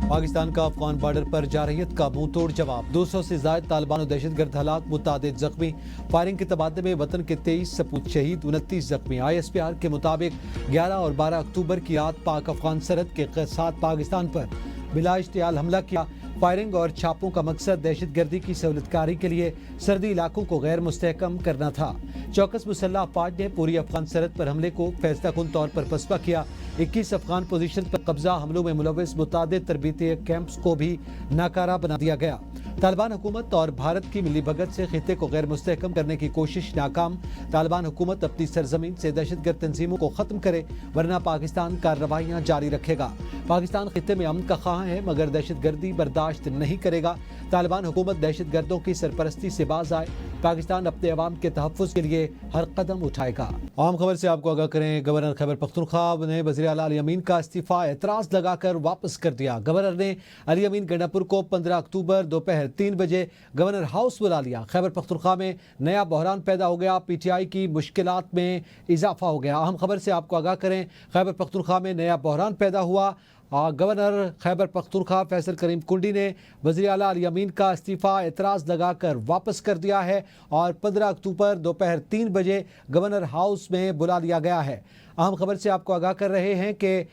پاکستان کا افغان بارڈر پر جارحیت کا منہ توڑ جواب 200 سے زائد طالبان و دہشت گرد ہلاک متعدد زخمی فائرنگ کے تبادلے میں وطن کے 23 سپوت شہید 29 زخمی ISPR کے مطابق 11 اور 12 اکتوبر کی رات پاک افغان سرحد کے ساتھ پاکستان پر بلا اشتعال حملہ کیا فائرنگ اور چھاپوں کا مقصد دہشت گردی کی سہولت کاری کے لیے سرحدی علاقوں کو غیر مستحکم کرنا تھا چوکس مسلح افواج نے پوری افغان سرحد پر حملے کو فیصلہ کن طور پر پسپا کیا 21 افغان پوزیشن پر قبضہ حملوں میں ملوث متعدد تربیتی کیمپس کو بھی ناکارہ بنا دیا گیا طالبان حکومت اور بھارت کی ملی بھگت سے خطے کو غیر مستحکم کرنے کی کوشش ناکام طالبان حکومت اپنی سرزمین سے دہشت گرد تنظیموں کو ختم کرے ورنہ پاکستان کارروائیاں جاری رکھے گا پاکستان خطے میں امن کا خواہاں ہے مگر دہشت گردی برداشت نہیں کرے گا طالبان حکومت دہشت گردوں کی سرپرستی سے باز آئے پاکستان اپنے عوام کے تحفظ کے لیے ہر قدم اٹھائے گا عام خبر سے آپ کو آگاہ کریں گورنر خیبر پختونخوا نے وزیر اعلیٰ علی امین کا استعفیٰ اعتراض لگا کر واپس کر دیا گورنر نے علی امین گنڈا پور کو 15 اکتوبر دوپہر 3 بجے گورنر ہاؤس بلا لیا خیبر پختونخوا میں نیا بحران پیدا ہو گیا PTI کی مشکلات میں اضافہ ہو گیا اہم خبر سے آپ کو آگاہ کریں خیبر پختونخوا میں نیا بحران پیدا ہوا گورنر خیبر پختونخوا فیصل کریم کنڈی نے وزیر اعلیٰ علی امین کا استعفیٰ اعتراض لگا کر واپس کر دیا ہے اور 15 اکتوبر دوپہر 3 بجے گورنر ہاؤس میں بلا لیا گیا ہے اہم خبر سے آپ کو آگاہ کر رہے ہیں کہ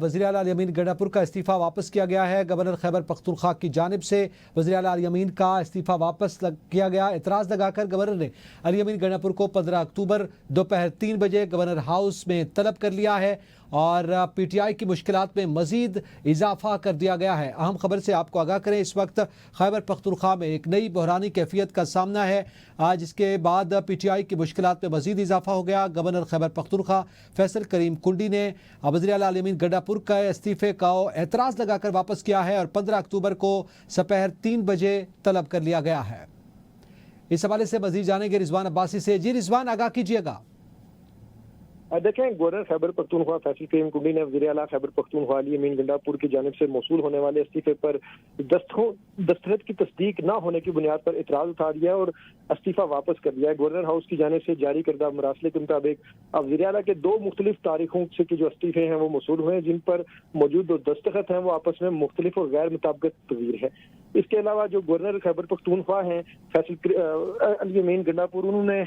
وزیر اعلیٰ علی امین گنڈا پور کا استعفیٰ واپس کیا گیا ہے گورنر خیبر پختونخوا کی جانب سے وزیر اعلیٰ علی امین کا استعفیٰ واپس کیا گیا اعتراض لگا کر گورنر نے علی امین گنڈا پور کو 15 اکتوبر دوپہر 3 بجے گورنر ہاؤس میں طلب کر لیا ہے اور PTI کی مشکلات میں مزید اضافہ کر دیا گیا ہے اہم خبر سے آپ کو آگاہ کریں اس وقت خیبر پختونخوا میں ایک نئی بحرانی کیفیت کا سامنا ہے جس کے بعد PTI کی مشکلات میں مزید اضافہ ہو گیا گورنر خیبر پختونخوا فیصل کریم کنڈی نے وزیر اعلیٰ علی امین گنڈا پور کا استعفے کا اعتراض لگا کر واپس کیا ہے اور 15 اکتوبر کو سپہر 3 بجے طلب کر لیا گیا ہے اس حوالے سے مزید جانیں گے رضوان عباسی سے جی رضوان آگاہ کیجیے گا دیکھیں گورنر خیبر پختونخوا فیصل کریم کنڈی نے وزیر اعلیٰ خیبر پختونخوا علی امین گنڈا پور کی جانب سے موصول ہونے والے استعفے پر دستخط کی تصدیق نہ ہونے کی بنیاد پر اعتراض اٹھا دیا ہے اور استعفیٰ واپس کر دیا ہے گورنر ہاؤس کی جانب سے جاری کردہ مراسلے کے مطابق وزیر اعلیٰ کے 2 مختلف تاریخوں سے کی جو استعفے ہیں وہ موصول ہوئے ہیں جن پر موجود 2 دستخط ہیں وہ آپس میں مختلف اور غیر مطابقت پذیر ہے اس کے علاوہ جو گورنر خیبر پختونخوا ہیں فیصل علی امین گنڈا پور انہوں نے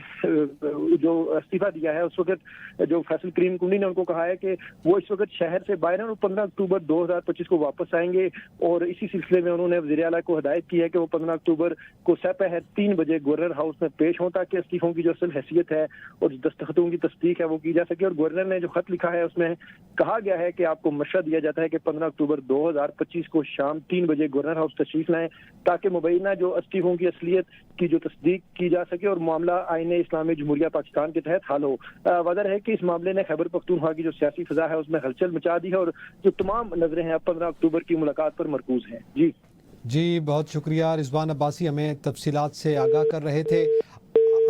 جو استعفیٰ دیا ہے اس وقت جو فیصل کریم کنڈی نے ان کو کہا ہے کہ وہ اس وقت شہر سے باہر ہیں اور 15 اکتوبر 2025 کو واپس آئیں گے اور اسی سلسلے میں انہوں نے وزیر اعلیٰ کو ہدایت کی ہے کہ وہ 15 اکتوبر کو سپہر 3 بجے گورنر ہاؤس میں پیش ہوں تاکہ استعفوں کی جو اصل حیثیت ہے اور دستخطوں کی تصدیق ہے وہ کی جا سکے اور گورنر نے جو خط لکھا ہے اس میں کہا گیا ہے کہ آپ کو مشورہ دیا جاتا ہے کہ 15 اکتوبر 2025 کو شام 3 بجے گورنر ہاؤس تشریف لائیں تاکہ مبینہ جو استعفوں کی اصلیت کی جو تصدیق کی جا سکے اور معاملہ آئین اسلامی جمہوریہ پاکستان کے تحت حل ہو واضح ہے کہ اس معاملے نے خیبر پختونخوا کی جو سیاسی فضا ہے اس میں ہلچل مچا دی ہے اور جو تمام نظریں ہیں 15 اکتوبر کی ملاقات پر مرکوز ہیں جی بہت شکریہ رضوان عباسی ہمیں تفصیلات سے آگاہ کر رہے تھے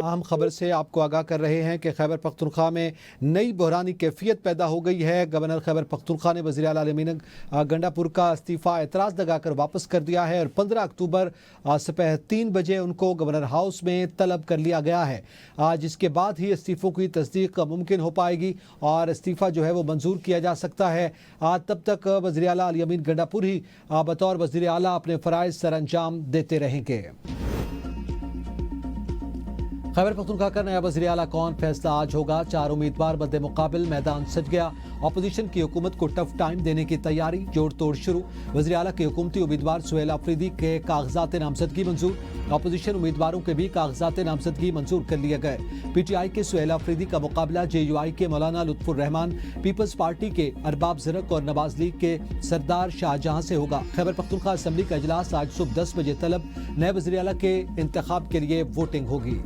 اہم خبر سے آپ کو آگاہ کر رہے ہیں کہ خیبر پختونخوا میں نئی بحرانی کیفیت پیدا ہو گئی ہے گورنر خیبر پختونخوا نے وزیر اعلیٰ علی امین گنڈا پور کا استعفیٰ اعتراض لگا کر واپس کر دیا ہے اور 15 اکتوبر سپہر 3 بجے ان کو گورنر ہاؤس میں طلب کر لیا گیا ہے جس کے بعد ہی استعفوں کی تصدیق ممکن ہو پائے گی اور استعفیٰ جو ہے وہ منظور کیا جا سکتا ہے تب تک وزیر اعلیٰ علی امین گنڈا پور ہی بطور وزیر اعلیٰ اپنے فرائض سر انجام دیتے رہیں گے خیبر پختونخوا کا نیا وزیر اعلیٰ کون فیصلہ آج ہوگا 4 امیدوار مد مقابل میدان سج گیا اپوزیشن کی حکومت کو ٹف ٹائم دینے کی تیاری جوڑ توڑ شروع وزیر اعلیٰ کے حکومتی امیدوار سہیل آفریدی کے کاغذات نامزدگی منظور اپوزیشن امیدواروں کے بھی کاغذات نامزدگی منظور کر لیے گئے PTI کے سہیل آفریدی کا مقابلہ JUI کے مولانا لطف الرحمان پیپلز پارٹی کے ارباب زرق اور نواز لیگ کے سردار شاہجہاں سے ہوگا خیبر پختونخوا اسمبلی کا اجلاس آج صبح 10 بجے طلب نئے وزیر اعلیٰ کے انتخاب کے لیے ووٹنگ ہوگی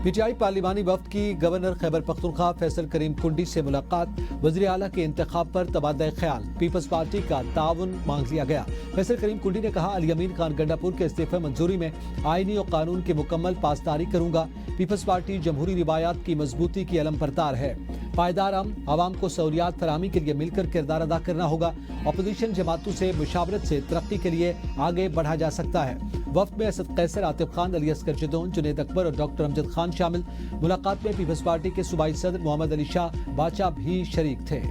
PTI پارلیمانی وفد کی گورنر خیبر پختونخوا فیصل کریم کنڈی سے ملاقات وزیر اعلیٰ کے انتخاب پر تبادلہ خیال پیپلز پارٹی کا تعاون مانگ لیا گیا فیصل کریم کنڈی نے کہا علی امین خان گنڈا پور کے استعفے منظوری میں آئینی اور قانون کی مکمل پاسداری کروں گا پیپلز پارٹی جمہوری روایات کی مضبوطی کی علم بردار ہے پائیدار عوام کو سہولیات فراہمی کے لیے مل کر کردار ادا کرنا ہوگا اپوزیشن جماعتوں سے مشاورت سے ترقی کے لیے آگے بڑھا جا سکتا ہے وفد میں اسد قیصر عاطف خان علی اصغر جدون جنید اکبر اور ڈاکٹر امجد خان شامل ملاقات میں پیپلز پارٹی کے صوبائی صدر محمد علی شاہ باچا بھی شریک تھے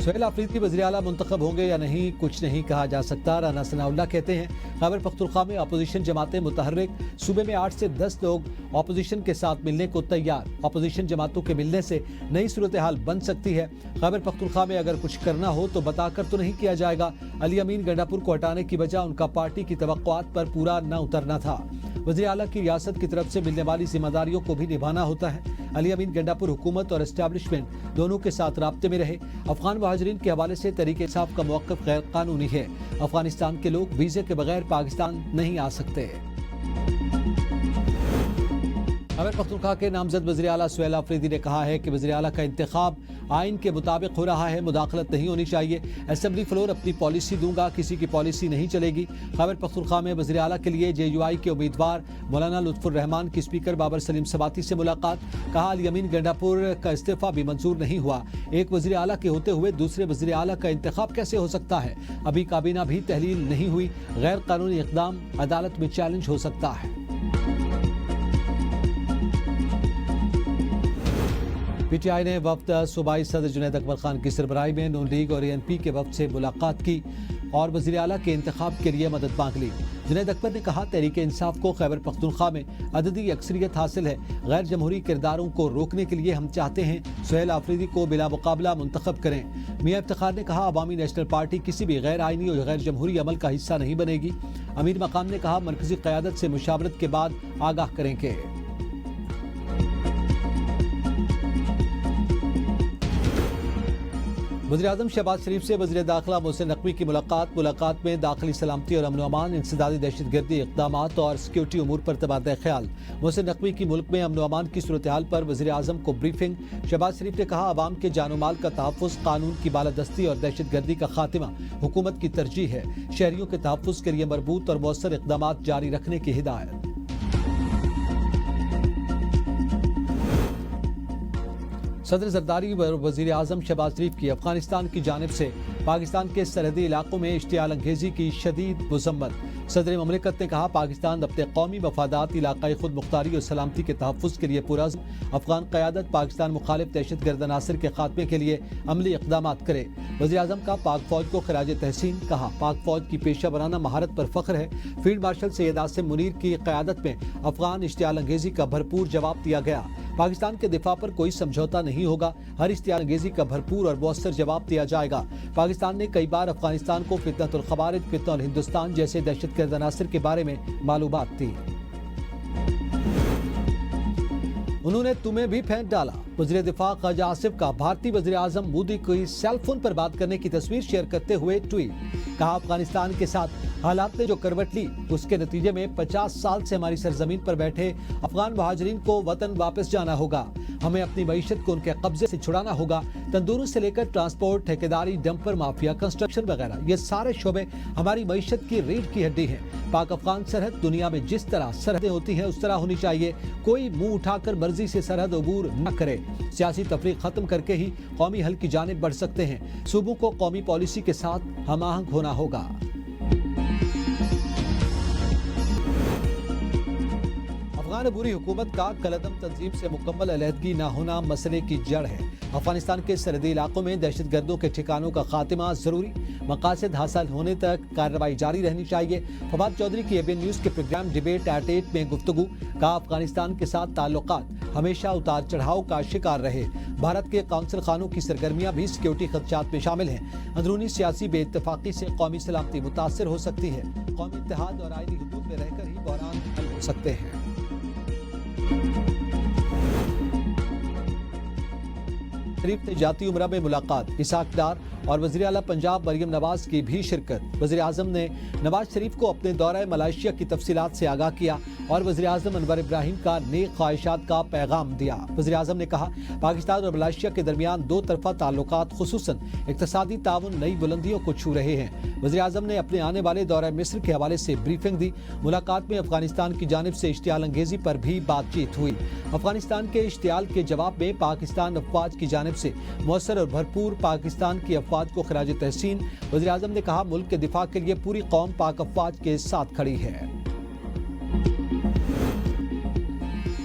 سہیل آفریدی وزیر اعلیٰ منتخب ہوں گے یا نہیں کچھ نہیں کہا جا سکتا. رانا ثناءاللہ کہتے ہیں خیبر پختونخوا میں اپوزیشن جماعتیں متحرک, صوبے میں 8 سے 10 لوگ اپوزیشن کے ساتھ ملنے کو تیار. اپوزیشن جماعتوں کے ملنے سے نئی صورتحال بن سکتی ہے. خیبر پختونخوا میں اگر کچھ کرنا ہو تو بتا کر تو نہیں کیا جائے گا. علی امین گنڈا پور کو ہٹانے کی وجہ ان کا پارٹی کی توقعات پر پورا نہ اترنا تھا. وزیر اعلیٰ کی ریاست کی طرف سے ملنے والی ذمہ داریوں کو بھی نبھانا ہوتا ہے. علی امین گنڈا پور حکومت اور اسٹیبلشمنٹ دونوں کے ساتھ رابطے میں رہے. افغان مہاجرین کے حوالے سے تحریک انصاف کا موقف غیر قانونی ہے. افغانستان کے لوگ ویزے کے بغیر پاکستان نہیں آ سکتے. خیبر پختونخوا کے نامزد وزیر اعلیٰ سہیل آفریدی نے کہا ہے کہ وزیر اعلیٰ کا انتخاب آئین کے مطابق ہو رہا ہے, مداخلت نہیں ہونی چاہیے. اسمبلی فلور اپنی پالیسی دوں گا, کسی کی پالیسی نہیں چلے گی. خیبر پختونخوا میں وزیر اعلیٰ کے لیے JUI کے امیدوار مولانا لطف الرحمان کی اسپیکر بابر سلیم سباتی سے ملاقات. کہا علی امین گنڈا پور کا استعفیٰ بھی منظور نہیں ہوا. ایک وزیر اعلیٰ کے ہوتے ہوئے دوسرے وزیر اعلیٰ کا انتخاب کیسے ہو سکتا ہے؟ ابھی کابینہ بھی تحلیل نہیں ہوئی. غیر قانونی اقدام عدالت میں چیلنج ہو سکتا ہے. PTI نے وفد صوبائی صدر جنید اکبر خان کی سربراہی میں نون لیگ اور ANP کے وفد سے ملاقات کی اور وزیر اعلیٰ کے انتخاب کے لیے مدد مانگ لی. جنید اکبر نے کہا تحریک انصاف کو خیبر پختونخوا میں عددی اکثریت حاصل ہے. غیر جمہوری کرداروں کو روکنے کے لیے ہم چاہتے ہیں سہیل آفریدی کو بلا مقابلہ منتخب کریں. میاں افتخار نے کہا عوامی نیشنل پارٹی کسی بھی غیر آئینی اور غیر جمہوری عمل کا حصہ نہیں بنے گی. امیر مقام نے کہا مرکزی قیادت سے مشاورت کے بعد آگاہ کریں گے. وزیراعظم شہباز شریف سے وزیر داخلہ محسن نقوی کی ملاقات میں داخلی سلامتی اور امن و امان, انسدادی دہشت گردی اقدامات اور سیکیورٹی امور پر تبادلہ خیال. محسن نقوی کی ملک میں امن و امان کی صورتحال پر وزیر اعظم کو بریفنگ. شہباز شریف نے کہا عوام کے جان و مال کا تحفظ, قانون کی بالادستی اور دہشت گردی کا خاتمہ حکومت کی ترجیح ہے. شہریوں کے تحفظ کے لیے مربوط اور مؤثر اقدامات جاری رکھنے کی ہدایت. صدر زرداری و وزیر اعظم شہباز شریف کی افغانستان کی جانب سے پاکستان کے سرحدی علاقوں میں اشتعال انگیزی کی شدید مذمت. صدر مملکت نے کہا پاکستان اپنے قومی مفادات, علاقائی خود مختاری اور سلامتی کے تحفظ کے لیے پرعزم. افغان قیادت پاکستان مخالف دہشت گرد عناصر کے خاتمے کے لیے عملی اقدامات کرے. وزیر اعظم کا پاک فوج کو خراج تحسین. کہا پاک فوج کی پیشہ ورانہ مہارت پر فخر ہے. فیلڈ مارشل سید عاصم منیر کی قیادت میں افغان اشتعال انگیزی کا بھرپور جواب دیا گیا. پاکستان کے دفاع پر کوئی سمجھوتا نہیں ہوگا. ہر اشتعال انگیزی کا بھرپور اور مؤثر جواب دیا جائے گا. پاکستان نے کئی بار افغانستان کو فتنۃ الخوارج, فتنہ الہندوستان جیسے دہشت گرد عناصر کے بارے میں معلومات دی. انہوں نے تمہیں بھی پھینک ڈالا. وزیر دفاع خواجہ آصف کا بھارتی وزیر اعظم مودی کی سیل فون پر بات کرنے کی تصویر شیئر کرتے ہوئے ٹویٹ. کہا افغانستان کے ساتھ حالات نے جو کروٹ لی اس کے نتیجے میں 50 سال سے ہماری سرزمین پر بیٹھے افغان مہاجرین کو وطن واپس جانا ہوگا. ہمیں اپنی معیشت کو ان کے قبضے سے چھڑانا ہوگا. تندوروں سے لے کر ٹرانسپورٹ, ٹھیکیداری, ڈمپر مافیا, کنسٹرکشن وغیرہ, یہ سارے شعبے ہماری معیشت کی ریڑھ کی ہڈی ہیں. پاک افغان سرحد دنیا میں جس طرح سرحدیں ہوتی ہیں اس طرح ہونی چاہیے. کوئی منہ اٹھا کر مرضی سے سرحد عبور نہ کرے. سیاسی تفریق ختم کر کے ہی قومی حل کی جانب بڑھ سکتے ہیں. صوبوں کو قومی پالیسی کے ساتھ ہم آہنگ ہونا ہوگا. افغان عبوری حکومت کا کالعدم تنظیم سے مکمل علیحدگی نہ ہونا مسئلے کی جڑ ہے. افغانستان کے سرحدی علاقوں میں دہشت گردوں کے ٹھکانوں کا خاتمہ ضروری. مقاصد حاصل ہونے تک کارروائی جاری رہنی چاہیے. فواد چودھری کی ABN نیوز کے پروگرام ڈیبیٹ ایٹ 8 میں گفتگو. کہا افغانستان کے ساتھ تعلقات ہمیشہ اتار چڑھاؤ کا شکار رہے. بھارت کے قونصل خانوں کی سرگرمیاں بھی سیکیورٹی خدشات میں شامل ہیں. اندرونی سیاسی بے اتفاقی سے قومی سلامتی متاثر ہو سکتی ہے. قومی اتحاد اور آئینی حدود میں رہ کر ہی بحران حل ہو سکتے ہیں. شریف نے جاتی عمرہ میں ملاقات. اسحاق ڈار اور وزیر اعلیٰ پنجاب مریم نواز کی بھی شرکت. وزیر اعظم نے نواز شریف کو اپنے دورہ ملائیشیا کی تفصیلات سے آگاہ کیا اور وزیر اعظم انور ابراہیم کا نیک خواہشات کا پیغام دیا. وزیر اعظم نے کہا پاکستان اور ملائیشیا کے درمیان دو طرفہ تعلقات خصوصاً اقتصادی تعاون نئی بلندیوں کو چھو رہے ہیں. وزیر اعظم نے اپنے آنے والے دورہ مصر کے حوالے سے بریفنگ دی. ملاقات میں افغانستان کی جانب سے اشتعال انگیزی پر بھی بات چیت ہوئی. افغانستان کے اشتعال کے جواب میں پاکستان افواج کی جانب سے مؤثر اور بھرپور پاکستان کی افواج کو خراج تحسین. وزیر اعظم نے کہا ملک کے دفاع کے لیے پوری قوم پاک افواج کے ساتھ کھڑی ہے.